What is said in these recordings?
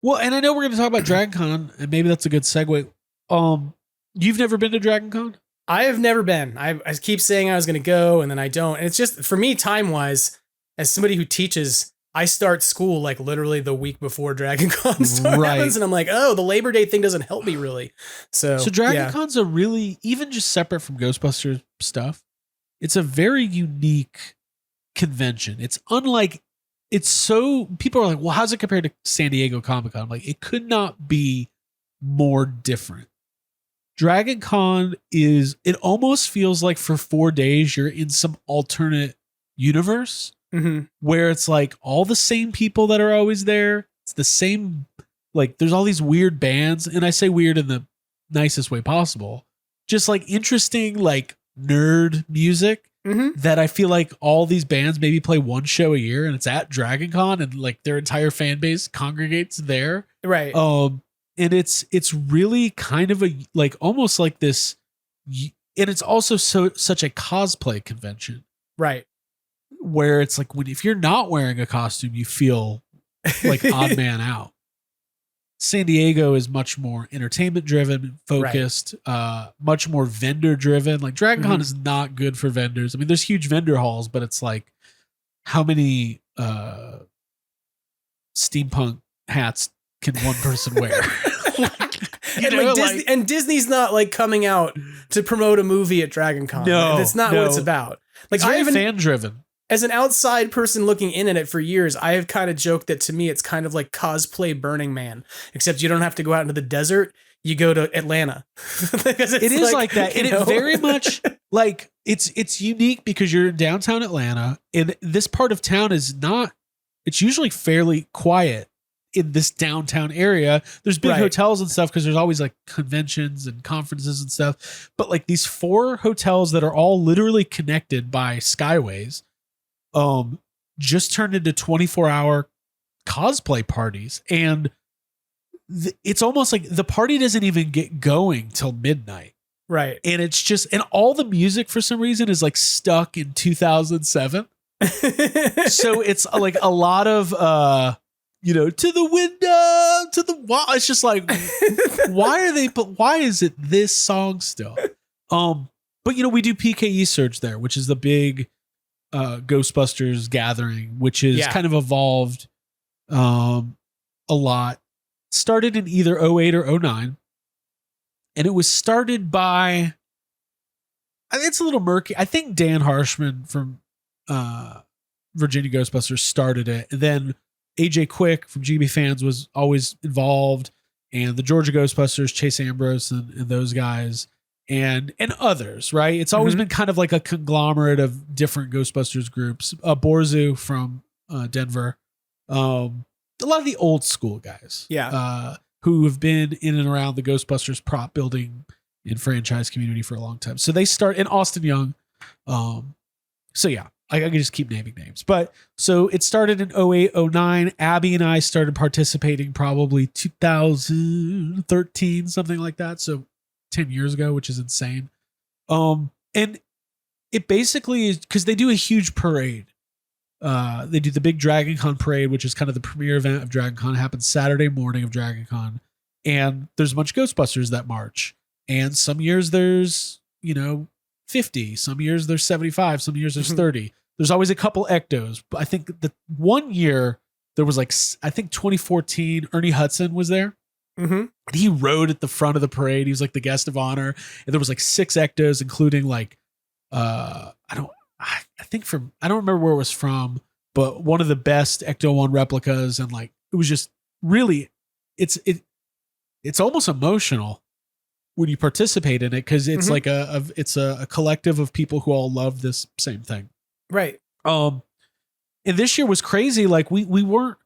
Well, and I know we're going to talk about Dragon Con, and maybe that's a good segue. You've never been to Dragon Con? I have never been. I keep saying I was going to go, and then I don't. And it's just, for me, time-wise, as somebody who teaches, I start school like literally the week before Dragon Con happens, and I'm like, oh, the Labor Day thing doesn't help me really. So Dragon Con's a really, even just separate from Ghostbusters stuff, it's a very unique convention. It's unlike, people are like, well, how's it compared to San Diego Comic-Con? I'm like, it could not be more different. Dragon Con it almost feels like for 4 days you're in some alternate universe where it's like all the same people that are always there. It's the same, like there's all these weird bands, and I say weird in the nicest way possible. Just like interesting, like nerd music that I feel like all these bands maybe play one show a year, and it's at Dragon Con, and like their entire fan base congregates there. Right. And it's really kind of like almost like this, and it's also such a cosplay convention, right? Where it's like if you're not wearing a costume, you feel like odd man out. San Diego is much more entertainment driven, focused, much more vendor driven. Like Dragon Con is not good for vendors. I mean, there's huge vendor halls, but it's like how many steampunk hats can one person wear? And Disney's not like coming out to promote a movie at Dragon Con. No, that's not what it's about. Like, it's very fan driven. As an outside person looking in at it for years, I have kind of joked that to me it's kind of like cosplay Burning Man, except you don't have to go out into the desert. You go to Atlanta. It is like that, and it very much like it's unique because you're in downtown Atlanta, and this part of town is not. It's usually fairly quiet. In this downtown area, there's big hotels and stuff because there's always like conventions and conferences and stuff. But like these 4 hotels that are all literally connected by skyways, just turned into 24-hour cosplay parties, and it's almost like the party doesn't even get going till midnight. Right, and it's just, and all the music for some reason is like stuck in 2007. So it's like a lot of to the window, to the wall. It's just like, why is it this song still? But we do PKE Surge there, which is the big Ghostbusters gathering, which is kind of evolved a lot. Started in either 08 or 09. And it was started by, it's a little murky. I think Dan Harshman from Virginia Ghostbusters started it. And then AJ Quick from GB Fans was always involved, and the Georgia Ghostbusters, Chase Ambrose and those guys, and others, right? It's always been kind of like a conglomerate of different Ghostbusters groups. Borzu from Denver, a lot of the old school guys, who have been in and around the Ghostbusters prop building and franchise community for a long time. So they start in Austin Young. So yeah. I can just keep naming names. But so it started in 08, 09. Abby and I started participating probably 2013, something like that. So 10 years ago, which is insane. And it basically is because they do a huge parade. They do the big Dragon Con parade, which is kind of the premier event of Dragon Con. It happens Saturday morning of Dragon Con. And there's a bunch of Ghostbusters that march. And some years there's, 50. Some years there's 75. Some years there's 30. There's always a couple ectos. But I think the one year there was 2014, Ernie Hudson was there. And he rode at the front of the parade. He was like the guest of honor. And there was 6 ectos, including I don't remember where it was from, but one of the best Ecto 1 replicas. And it was just really, it's almost emotional when you participate in it. Cause it's it's a collective of people who all love this same thing. Right. And this year was crazy. We weren't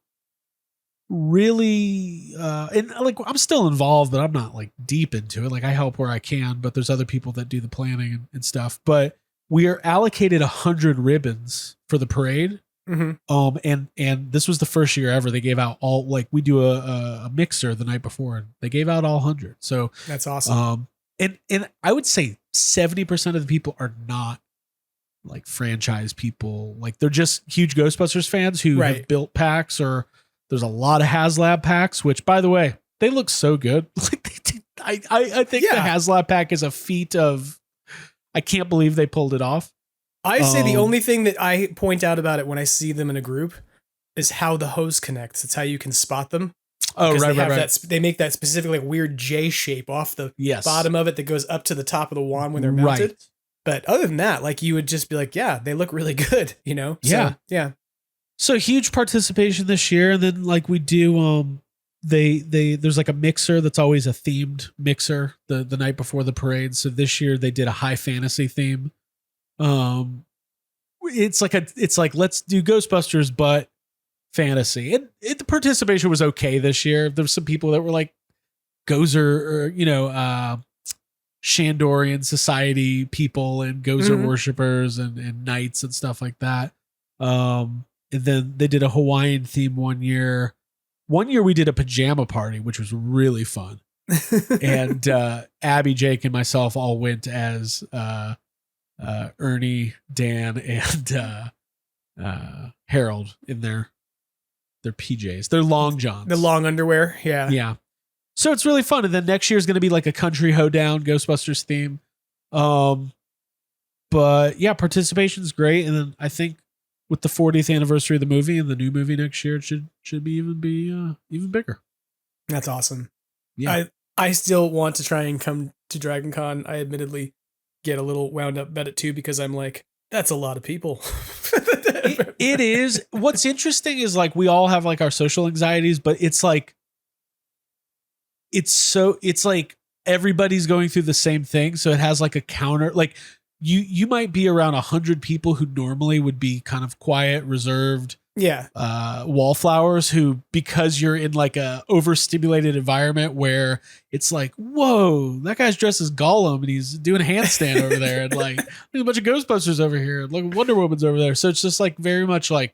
really, and I'm still involved, but I'm not deep into it. I help where I can, but there's other people that do the planning and stuff, but we are allocated 100 ribbons for the parade. And this was the first year ever they gave out all, we do a mixer the night before, and they gave out all 100. So that's awesome. And I would say 70% of the people are not franchise people. They're just huge Ghostbusters fans who have built packs or There's a lot of HasLab packs, which, by the way, they look so good. I think the HasLab pack is a feat of, I can't believe they pulled it off. I say the only thing that I point out about it when I see them in a group is how the hose connects. It's how you can spot them. Oh, right. They make that specific like weird J shape off the bottom of it that goes up to the top of the wand when they're mounted. Right. But other than that, like you would just be like, yeah, they look really good, you know? Yeah. So huge participation this year. And then like we do, there's like a mixer that's always a themed mixer the night before the parade. So this year they did a high fantasy theme. It's like let's do Ghostbusters, but fantasy. And the participation was okay this year. There's some people that were like Gozer or, Shandorian Society people and Gozer worshipers and knights and stuff like that. And then they did a Hawaiian theme one year. One year we did a pajama party, which was really fun. And Abby, Jake, and myself all went as Ernie, Dan, and Harold in their PJs. Their long johns. The long underwear. Yeah. Yeah. So it's really fun. And then next year is going to be like a country hoedown Ghostbusters theme. But yeah, participation is great. And then I think with the 40th anniversary of the movie and the new movie next year, it should be even bigger. That's awesome. Yeah. I still want to try and come to Dragon Con. I admittedly get a little wound up about it too, because I'm like, that's a lot of people. It is. What's interesting is like, we all have like our social anxieties, but it's like, it's like everybody's going through the same thing. So it has like a counter, like you might be around 100 people who normally would be kind of quiet, reserved, wallflowers, who, because you're in like a overstimulated environment where it's like, whoa, that guy's dressed as Gollum and he's doing a handstand over there, and like there's a bunch of Ghostbusters over here, and look, Wonder Woman's over there. So it's just like very much like,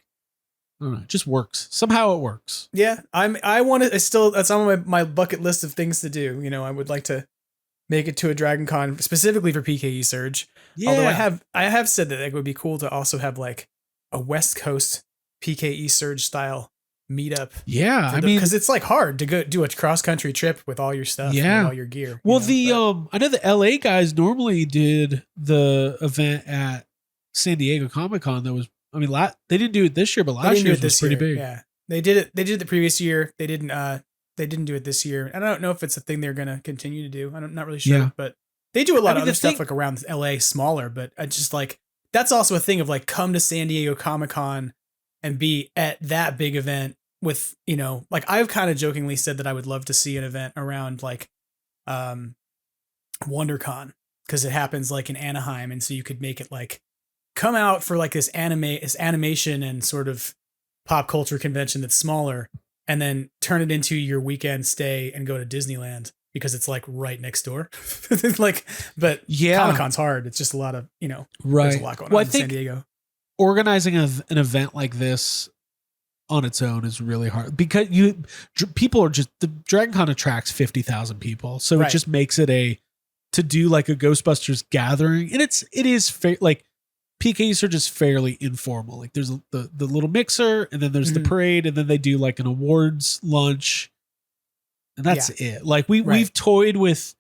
I don't know, it just works. Somehow it works. Yeah. That's on my bucket list of things to do. You know, I would like to make it to a Dragon Con specifically for PKE Surge. Yeah. Although I have said that it would be cool to also have like a West Coast PKE Surge style meetup. Yeah. Because it's like hard to go do a cross country trip with all your stuff and all your gear. Well, I know the LA guys normally did the event at San Diego Comic-Con that was, they didn't do it this year, but last year was pretty big. Yeah, they did it. They did it the previous year. They didn't do it this year. And I don't know if it's a thing they're going to continue to do. I'm not really sure, but they do a lot of other stuff like around LA smaller, but I just like, that's also a thing of like, come to San Diego Comic-Con and be at that big event with, you know, like I've kind of jokingly said that I would love to see an event around like, WonderCon, because it happens like in Anaheim. And so you could make it like, come out for like this animation and sort of pop culture convention that's smaller, and then turn it into your weekend stay and go to Disneyland because it's like right next door. Like, but Comic-Con's hard. It's just a lot of, you know, there's a lot going on in San Diego. Organizing an event like this on its own is really hard, because people are just, the Dragon Con attracts 50,000 people. So it just makes it to do like a Ghostbusters gathering. And it is like, PKEs are just fairly informal. Like there's the little mixer, and then there's the parade, and then they do like an awards lunch, and that's it. Like we've toyed with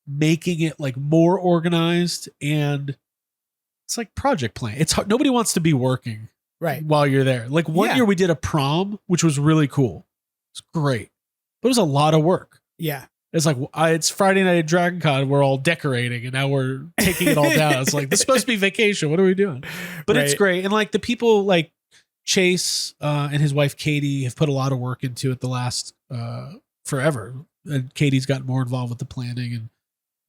making it like more organized, and it's like project plan. It's hard. Nobody wants to be working while you're there. Like one year we did a prom, which was really cool. It's great, but it was a lot of work. Yeah. It's like, it's Friday night at Dragon Con. We're all decorating, and now we're taking it all down. It's like, this is supposed to be vacation. What are we doing? But it's great. And like the people like Chase and his wife, Katie, have put a lot of work into it the last forever. And Katie's gotten more involved with the planning.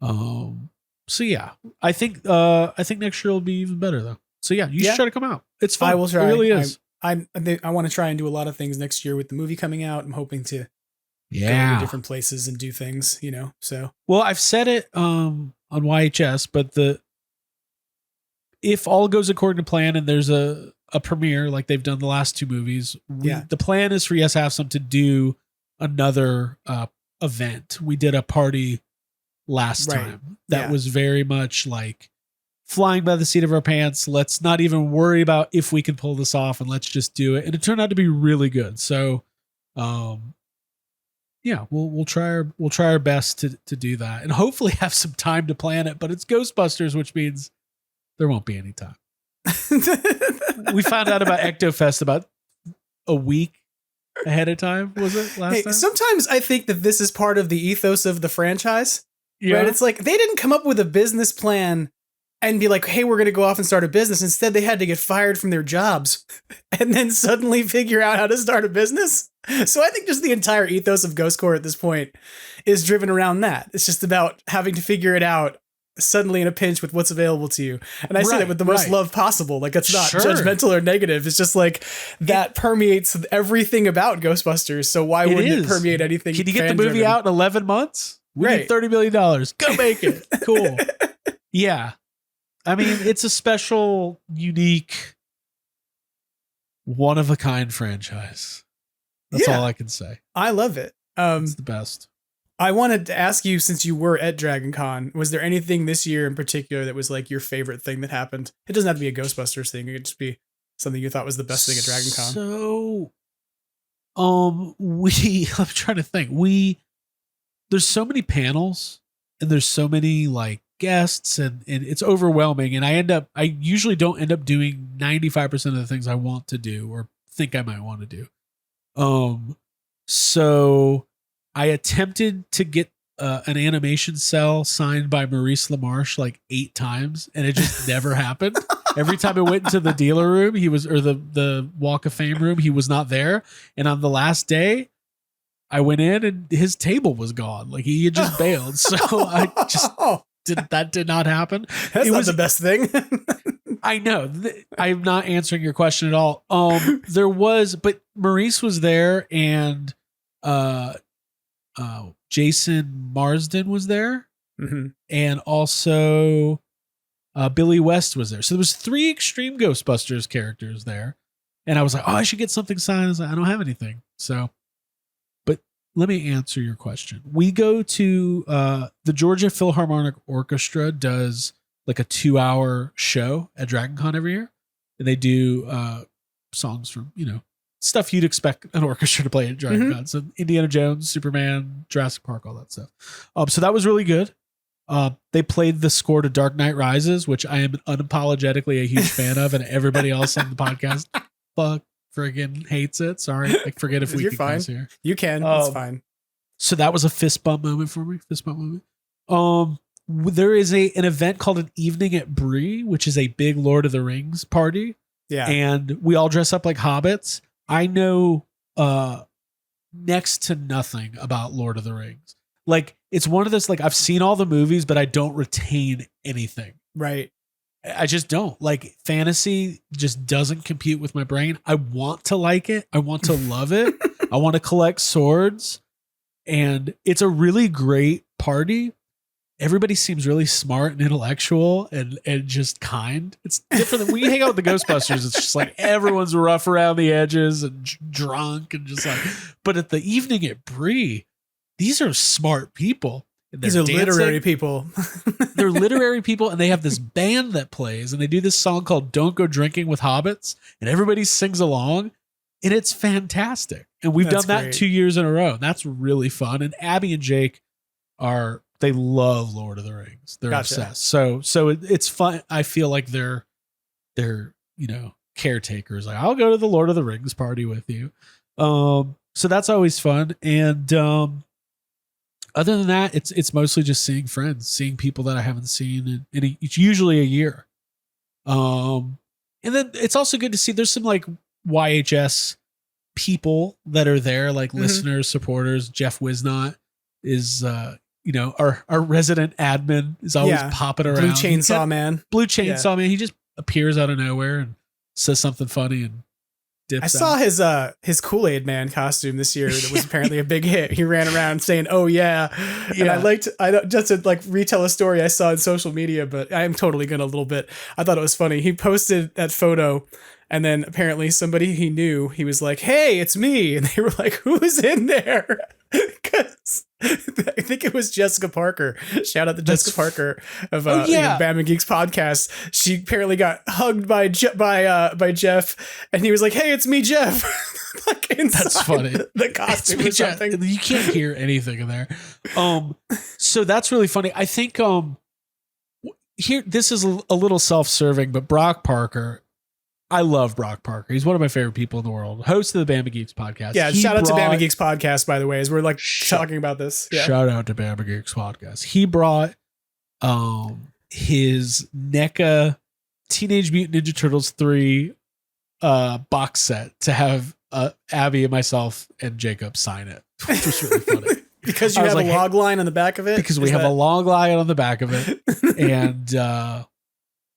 And so, yeah, I think next year will be even better though. So yeah, you should try to come out. It's fun. I will try. It really is. I want to try and do a lot of things next year with the movie coming out. I'm hoping to go to different places and do things, you know, so. Well, I've said it on YHS, but if all goes according to plan and there's a premiere like they've done the last two movies, the plan is for Yes Have to do another event. We did a party last time that was very much like flying by the seat of our pants. Let's not even worry about if we can pull this off, and let's just do it. And it turned out to be really good. So Yeah, we'll try our best to do that, and hopefully have some time to plan it. But it's Ghostbusters, which means there won't be any time. We found out about Ectofest about a week ahead of time. Was it last time? Sometimes I think that this is part of the ethos of the franchise. Yeah. Right? It's like they didn't come up with a business plan and be like, hey, we're going to go off and start a business. Instead, they had to get fired from their jobs and then suddenly figure out how to start a business. So I think just the entire ethos of Ghost Corps at this point is driven around that. It's just about having to figure it out suddenly in a pinch with what's available to you. And I say that with the most love possible. Like, it's not judgmental or negative. It's just like that permeates everything about Ghostbusters. So why wouldn't it permeate anything? Can you get the movie out in 11 months? We need $30 million. Go make it. Cool. Yeah. I mean, it's a special, unique, one-of-a-kind franchise. That's all I can say. I love it. It's the best. I wanted to ask you, since you were at Dragon Con, was there anything this year in particular that was like your favorite thing that happened? It doesn't have to be a Ghostbusters thing. It could just be something you thought was the best thing at Dragon Con. So, I'm trying to think. There's so many panels and there's so many like guests and it's overwhelming. And I usually don't end up doing 95% of the things I want to do or think I might want to do. So I attempted to get an animation cell signed by Maurice LaMarche like 8 times, and it just never happened. Every time I went into the dealer room, the Walk of Fame room, he was not there. And on the last day, I went in and his table was gone. Like he had just bailed. So I just did not happen. That's not the best thing. I know. I'm not answering your question at all. But Maurice was there, and Jason Marsden was there, and also Billy West was there. So there was 3 Extreme Ghostbusters characters there, and I was like, oh, I should get something signed. I was like, I don't have anything. So, but let me answer your question. We go to the Georgia Philharmonic Orchestra does like a 2-hour show at Dragon Con every year, and they do songs from, stuff you'd expect an orchestra to play at Dragon Con. So Indiana Jones, Superman, Jurassic Park, all that stuff. So that was really good. They played the score to Dark Knight Rises, which I am unapologetically a huge fan of, and everybody else on the podcast friggin' hates it. Sorry, I forget if we can cuss here. You can. It's fine. So that was a fist bump moment for me. There is an event called an Evening at Bree, which is a big Lord of the Rings party. Yeah, and we all dress up like hobbits. I know next to nothing about Lord of the Rings. Like, it's one of those, like, I've seen all the movies, but I don't retain anything. Right. I just don't. Like, fantasy just doesn't compute with my brain. I want to like it. I want to love it. I want to collect swords. And it's a really great party. Everybody seems really smart and intellectual and just kind. It's different than when you hang out with the Ghostbusters. It's just like everyone's rough around the edges and drunk and just like. But at the Evening at Bree, these are smart people. These are literary people. They're literary people, and they have this band that plays, and they do this song called "Don't Go Drinking with Hobbits," and everybody sings along, and it's fantastic. And we've done that 2 years in a row. That's really fun. And Abby and Jake they love Lord of the Rings. They're obsessed. So it's fun. I feel like they're caretakers. Like, I'll go to the Lord of the Rings party with you. So that's always fun. And other than that, it's mostly just seeing friends, seeing people that I haven't seen it's usually a year. And then it's also good to see there's some like YHS people that are there, like listeners, supporters. Jeff Wisnot is our resident admin is always popping around. Blue Chainsaw Man. Man. He just appears out of nowhere and says something funny and dips. I saw his Kool-Aid Man costume this year that was apparently a big hit. He ran around saying, "Oh yeah," and I just to like retell a story I saw in social media, but I am totally gonna a little bit. I thought it was funny. He posted that photo. And then apparently somebody he knew, he was like, "Hey, it's me." And they were like, "Who's in there?" Because I think it was Jessica Parker. Shout out to Jessica Parker of Bama Geeks podcast. She apparently got hugged by Jeff, and he was like, "Hey, it's me, Jeff." Like that's funny. The costume or something. You can't hear anything in there. So that's really funny. I think here this is a little self-serving, but Brock Parker. I love Brock Parker. He's one of my favorite people in the world. Host of the Bama Geeks podcast. Yeah, shout out to Bama Geeks podcast, by the way, as we're like talking about this. Yeah. Shout out to Bama Geeks podcast. He brought his NECA Teenage Mutant Ninja Turtles 3 box set to have Abby and myself and Jacob sign it, which was really funny. Because you have a log line on the back of it? Because we have a log line on the back of it. And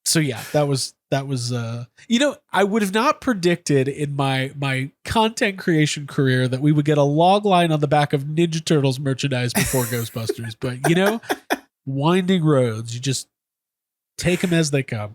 so yeah, that was I would have not predicted in my content creation career that we would get a log line on the back of Ninja Turtles merchandise before Ghostbusters. But winding roads, you just take them as they come.